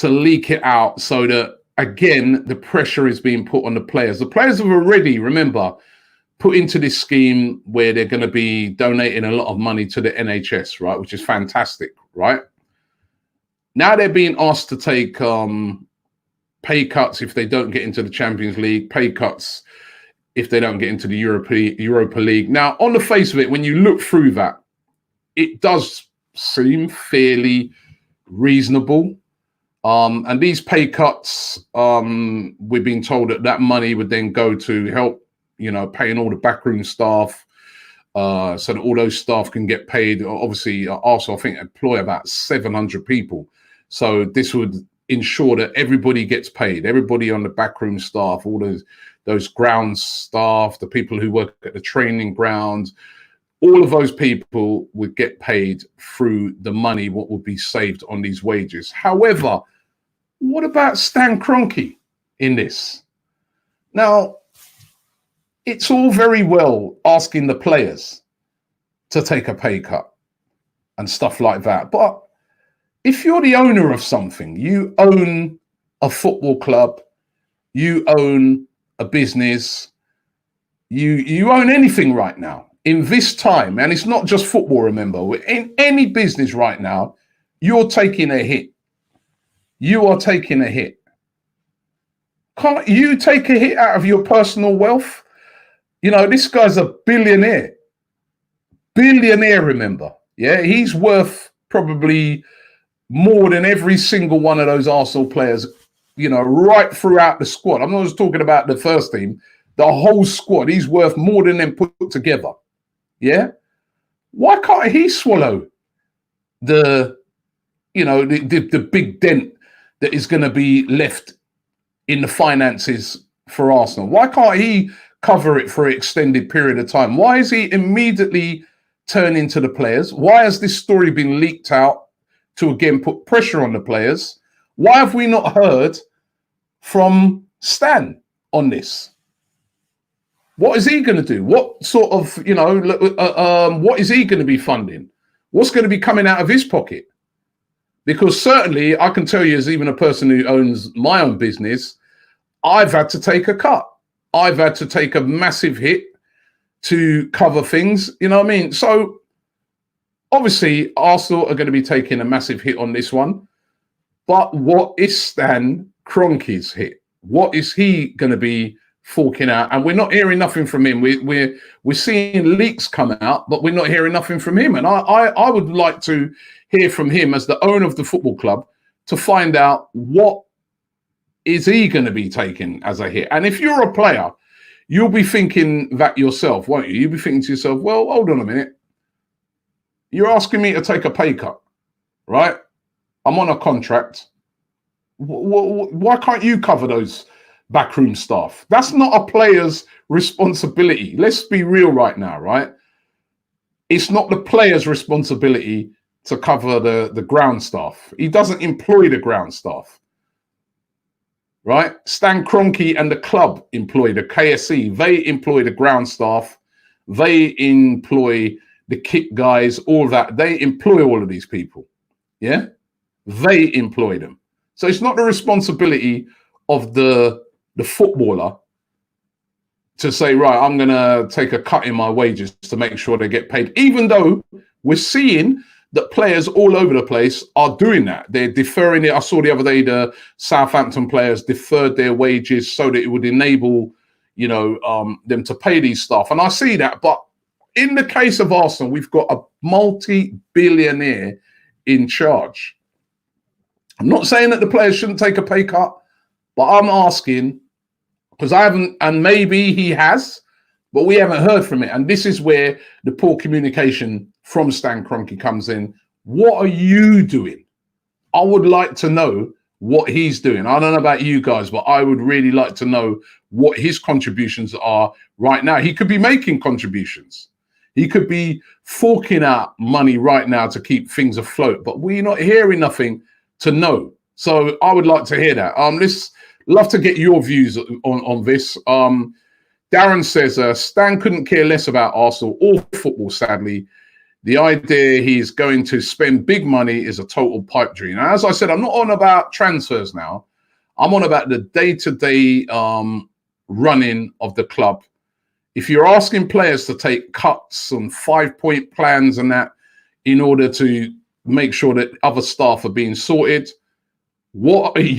to leak it out so that, again, the pressure is being put on the players. The players have already, remember, put into this scheme where they're going to be donating a lot of money to the NHS, right, which is fantastic, right? Now they're being asked to take pay cuts if they don't get into the Champions League, pay cuts if they don't get into the Europa League. Now, on the face of it, when you look through that, it does seem fairly reasonable. And these pay cuts, we've been told that money would then go to help, paying all the backroom staff, so that all those staff can get paid. Obviously, Arsenal, I think, employ about 700 people. So this would ensure that everybody gets paid, everybody on the backroom staff, all those ground staff, the people who work at the training ground, all of those people would get paid through the money, what would be saved on these wages. However, what about Stan Kroenke in this? Now, it's all very well asking the players to take a pay cut and stuff like that. But if you're the owner of something, you own a football club, you own a business, you own anything right now in this time, and it's not just football, remember, in any business right now, you're taking a hit. You are taking a hit. Can't you take a hit out of your personal wealth? This guy's a billionaire. Billionaire, remember. Yeah, he's worth probably more than every single one of those Arsenal players, right throughout the squad. I'm not just talking about the first team, the whole squad. He's worth more than them put together. Yeah? Why can't he swallow the big dent that is going to be left in the finances for Arsenal? Why can't he cover it for an extended period of time? Why is he immediately turning to the players? Why has this story been leaked out to, again, put pressure on the players? Why have we not heard from Stan on this? What is he going to do? What sort of, what is he going to be funding? What's going to be coming out of his pocket? Because certainly I can tell you, as even a person who owns my own business, I've had to take a cut. I've had to take a massive hit to cover things. You know what I mean? So obviously Arsenal are going to be taking a massive hit on this one. But what is Stan Kroenke's hit? What is he going to be forking out? And we're not hearing nothing from him. We're seeing leaks come out, but we're not hearing nothing from him. And I would like to hear from him as the owner of the football club to find out what is he going to be taking as a hit. And if you're a player, you'll be thinking that yourself, won't you? You'll be thinking to yourself, well, hold on a minute. You're asking me to take a pay cut, right? I'm on a contract. Why can't you cover those backroom staff? That's not a player's responsibility. Let's be real right now, right? It's not the player's responsibility to cover the ground staff. He doesn't employ the ground staff, right? Stan Kroenke and the club employ the KSC. They employ the ground staff. They employ the kit guys, all that. They employ all of these people, yeah? They employ them. So it's not the responsibility of the footballer to say, right, I'm going to take a cut in my wages to make sure they get paid, even though we're seeing that players all over the place are doing that. They're deferring it. I saw the other day the Southampton players deferred their wages so that it would enable, them to pay these staff. And I see that. But in the case of Arsenal, we've got a multi-billionaire in charge. I'm not saying that the players shouldn't take a pay cut, but I'm asking, because I haven't, and maybe he has, but we haven't heard from it. And this is where the poor communication from Stan Kroenke comes in. What are you doing? I would like to know what he's doing. I don't know about you guys, but I would really like to know what his contributions are right now. He could be making contributions. He could be forking out money right now to keep things afloat, but we're not hearing nothing to know. So I would like to hear that. Let's love to get your views on this. Darren says, Stan couldn't care less about Arsenal or football, sadly. The idea he's going to spend big money is a total pipe dream. And as I said, I'm not on about transfers now. I'm on about the day-to-day running of the club. If you're asking players to take cuts and 5-point plans and that in order to make sure that other staff are being sorted, what are